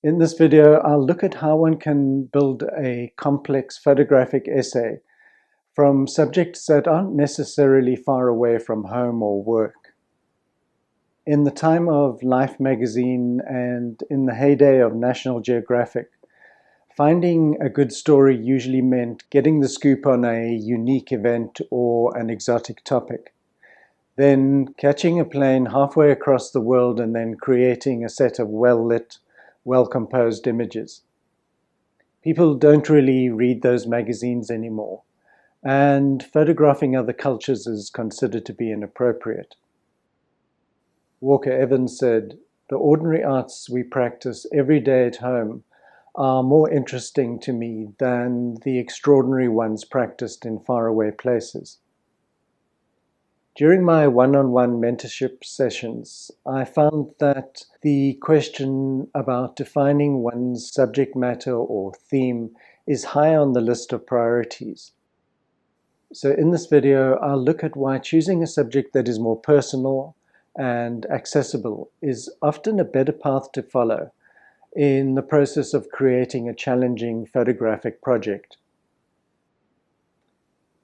In this video, I'll look at how one can build a complex photographic essay from subjects that aren't necessarily far away from home or work. In the time of Life magazine and in the heyday of National Geographic, finding a good story usually meant getting the scoop on a unique event or an exotic topic, then catching a plane halfway across the world and then creating a set of well-lit, well-composed images. People don't really read those magazines anymore, and photographing other cultures is considered to be inappropriate. Walker Evans said, "The ordinary arts we practice every day at home are more interesting to me than the extraordinary ones practiced in faraway places." During my one-on-one mentorship sessions, I found that the question about defining one's subject matter or theme is high on the list of priorities. So in this video, I'll look at why choosing a subject that is more personal and accessible is often a better path to follow in the process of creating a challenging photographic project.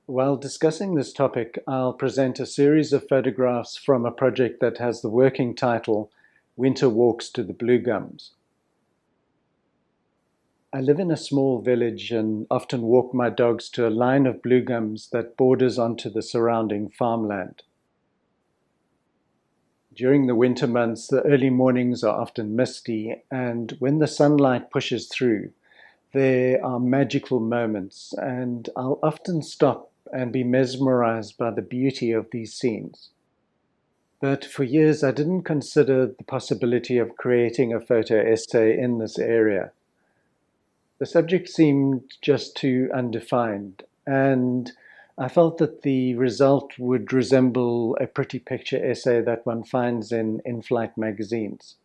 While discussing this topic, I'll present a series of photographs from a project that has the working title, Winter Walks to the Blue Gums. I live in a small village and often walk my dogs to a line of blue gums that borders onto the surrounding farmland. During the winter months, the early mornings are often misty, and when the sunlight pushes through, there are magical moments, and I'll often stop and be mesmerized by the beauty of these scenes. But for years, I didn't consider the possibility of creating a photo essay in this area. The subject seemed just too undefined, and I felt that the result would resemble a pretty picture essay that one finds in in-flight magazines.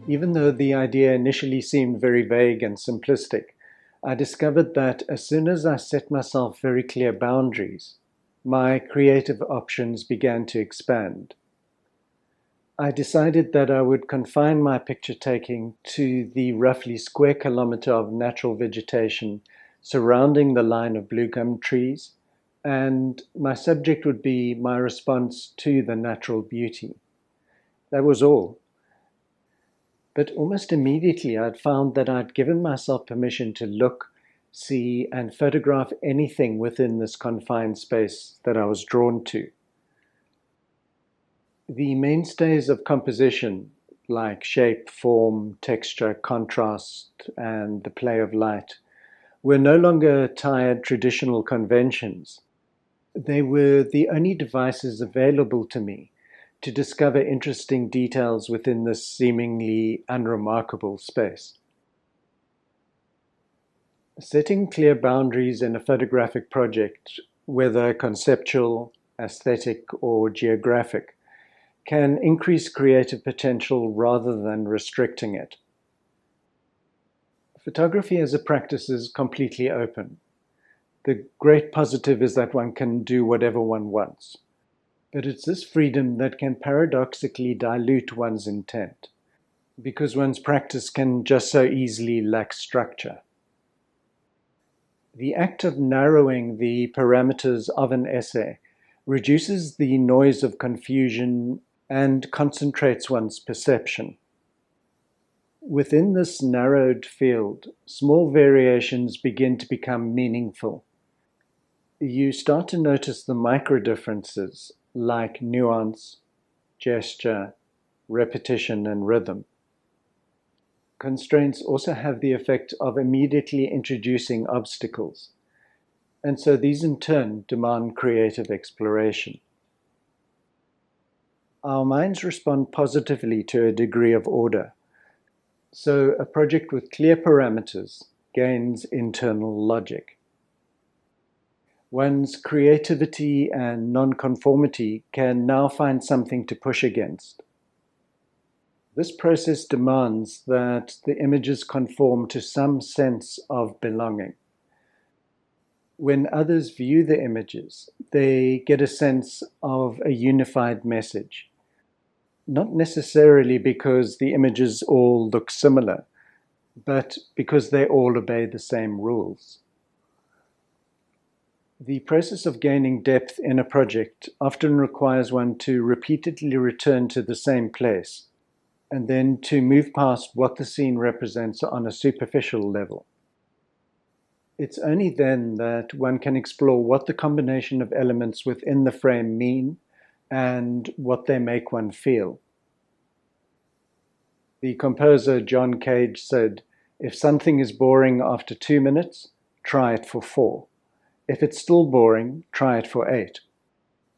Even though the idea initially seemed very vague and simplistic, I discovered that as soon as I set myself very clear boundaries, my creative options began to expand. I decided that I would confine my picture taking to the roughly square kilometer of natural vegetation surrounding the line of blue gum trees, and my subject would be my response to the natural beauty. That was all. But almost immediately I'd found that I'd given myself permission to look, see, and photograph anything within this confined space that I was drawn to. The mainstays of composition, like shape, form, texture, contrast, and the play of light, were no longer tired traditional conventions. They were the only devices available to me to discover interesting details within this seemingly unremarkable space. Setting clear boundaries in a photographic project, whether conceptual, aesthetic, or geographic, can increase creative potential rather than restricting it. Photography as a practice is completely open. The great positive is that one can do whatever one wants. But it's this freedom that can paradoxically dilute one's intent, because one's practice can just so easily lack structure. The act of narrowing the parameters of an essay reduces the noise of confusion and concentrates one's perception. Within this narrowed field, small variations begin to become meaningful. You start to notice the micro differences like nuance, gesture, repetition, and rhythm. Constraints also have the effect of immediately introducing obstacles, and so these in turn demand creative exploration. Our minds respond positively to a degree of order. So a project with clear parameters gains internal logic. One's creativity and nonconformity can now find something to push against. This process demands that the images conform to some sense of belonging. When others view the images, they get a sense of a unified message. Not necessarily because the images all look similar, but because they all obey the same rules. The process of gaining depth in a project often requires one to repeatedly return to the same place, and then to move past what the scene represents on a superficial level. It's only then that one can explore what the combination of elements within the frame mean and what they make one feel. The composer John Cage said, "If something is boring after 2 minutes, try it for 4. If it's still boring, try it for 8.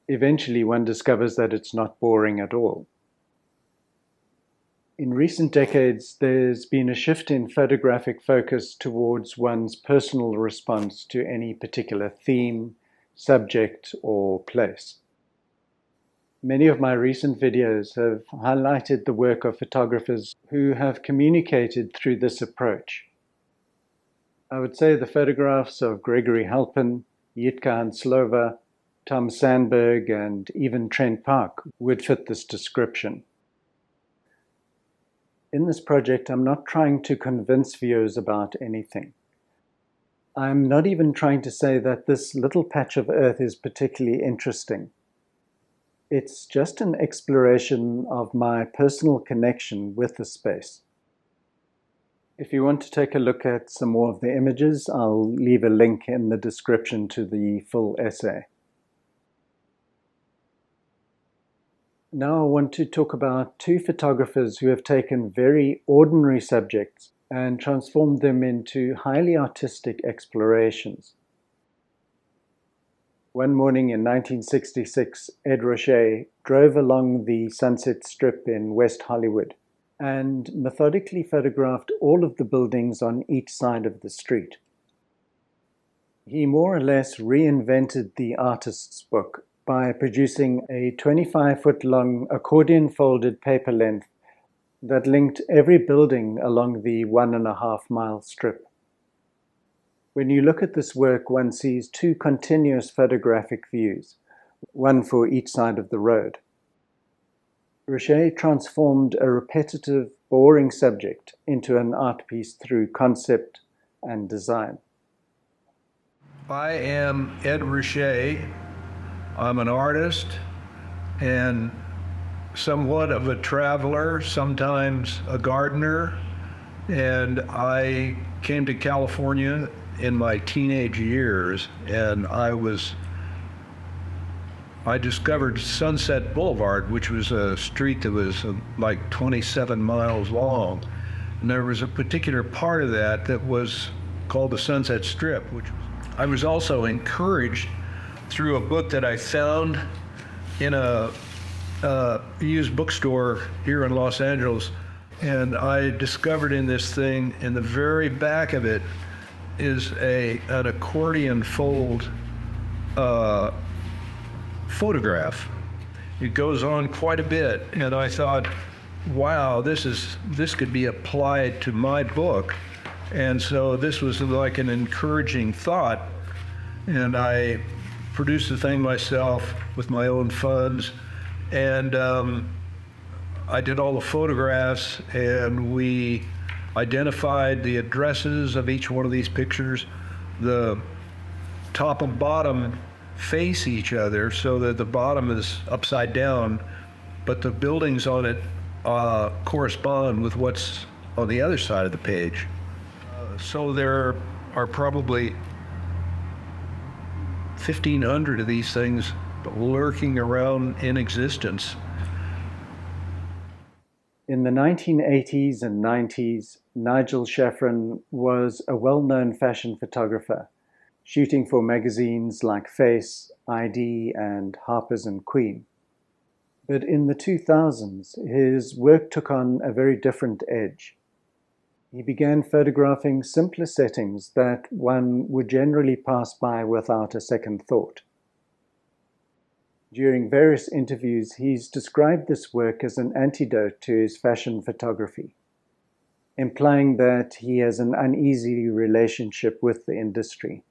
Eventually one discovers that it's not boring at all." In recent decades, there's been a shift in photographic focus towards one's personal response to any particular theme, subject, or place. Many of my recent videos have highlighted the work of photographers who have communicated through this approach. I would say the photographs of Gregory Halpern, Jitka Hanszlova, Tom Sandburg, and even Trent Parke would fit this description. In this project, I'm not trying to convince viewers about anything. I'm not even trying to say that this little patch of earth is particularly interesting. It's just an exploration of my personal connection with the space. If you want to take a look at some more of the images, I'll leave a link in the description to the full essay. Now I want to talk about two photographers who have taken very ordinary subjects and transformed them into highly artistic explorations. One morning in 1966, Ed Ruscha drove along the Sunset Strip in West Hollywood and methodically photographed all of the buildings on each side of the street. He more or less reinvented the artist's book by producing a 25-foot-long accordion-folded paper length that linked every building along the 1.5-mile strip. When you look at this work, one sees two continuous photographic views, one for each side of the road. Ruscha transformed a repetitive, boring subject into an art piece through concept and design. I am Ed Ruscha. I'm an artist and somewhat of a traveler, sometimes a gardener, and I came to California in my teenage years, and I discovered Sunset Boulevard, which was a street that was like 27 miles long, and there was a particular part of that that was called the Sunset Strip, which I was also encouraged through a book that I found in a used bookstore here in Los Angeles. And I discovered in this thing, in the very back of it, is an accordion fold photograph. It goes on quite a bit, and I thought, wow, this could be applied to my book. And so this was like an encouraging thought, and I produced the thing myself with my own funds, and I did all the photographs, and we identified the addresses of each one of these pictures. The top and bottom face each other so that the bottom is upside down, but the buildings on it correspond with what's on the other side of the page. So there are probably 1,500 of these things lurking around in existence. In the 1980s and 90s, Nigel Shafran was a well-known fashion photographer, shooting for magazines like Face, ID, and Harper's and Queen. But in the 2000s, his work took on a very different edge. He began photographing simpler settings that one would generally pass by without a second thought. During various interviews, he's described this work as an antidote to his fashion photography, implying that he has an uneasy relationship with the industry.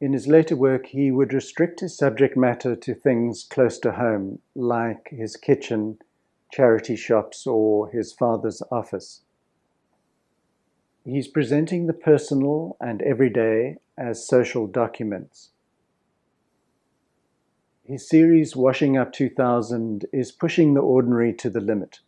In his later work, he would restrict his subject matter to things close to home, like his kitchen, charity shops, or his father's office. He's presenting the personal and everyday as social documents. His series, Washing Up 2000, is pushing the ordinary to the limit.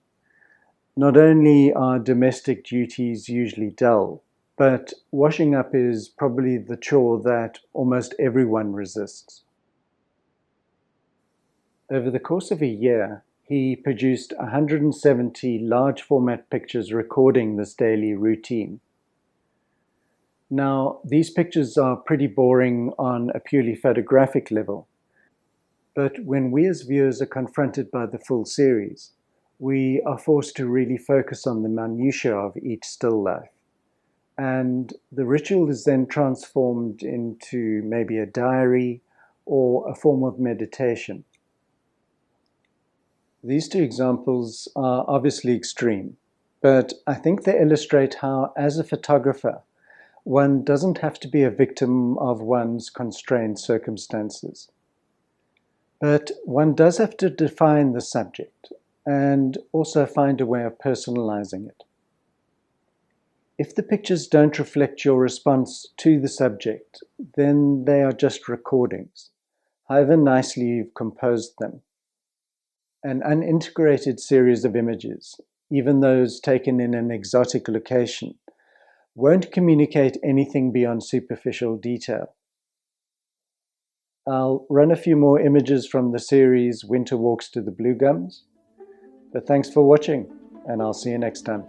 Not only are domestic duties usually dull, but washing up is probably the chore that almost everyone resists. Over the course of a year, he produced 170 large format pictures recording this daily routine. Now, these pictures are pretty boring on a purely photographic level, but when we as viewers are confronted by the full series, we are forced to really focus on the minutiae of each still life. And the ritual is then transformed into maybe a diary or a form of meditation. These two examples are obviously extreme, but I think they illustrate how, as a photographer, one doesn't have to be a victim of one's constrained circumstances. But one does have to define the subject and also find a way of personalizing it. If the pictures don't reflect your response to the subject, then they are just recordings, however nicely you've composed them. An unintegrated series of images, even those taken in an exotic location, won't communicate anything beyond superficial detail. I'll run a few more images from the series Winter Walks to the Blue Gums, but thanks for watching, and I'll see you next time.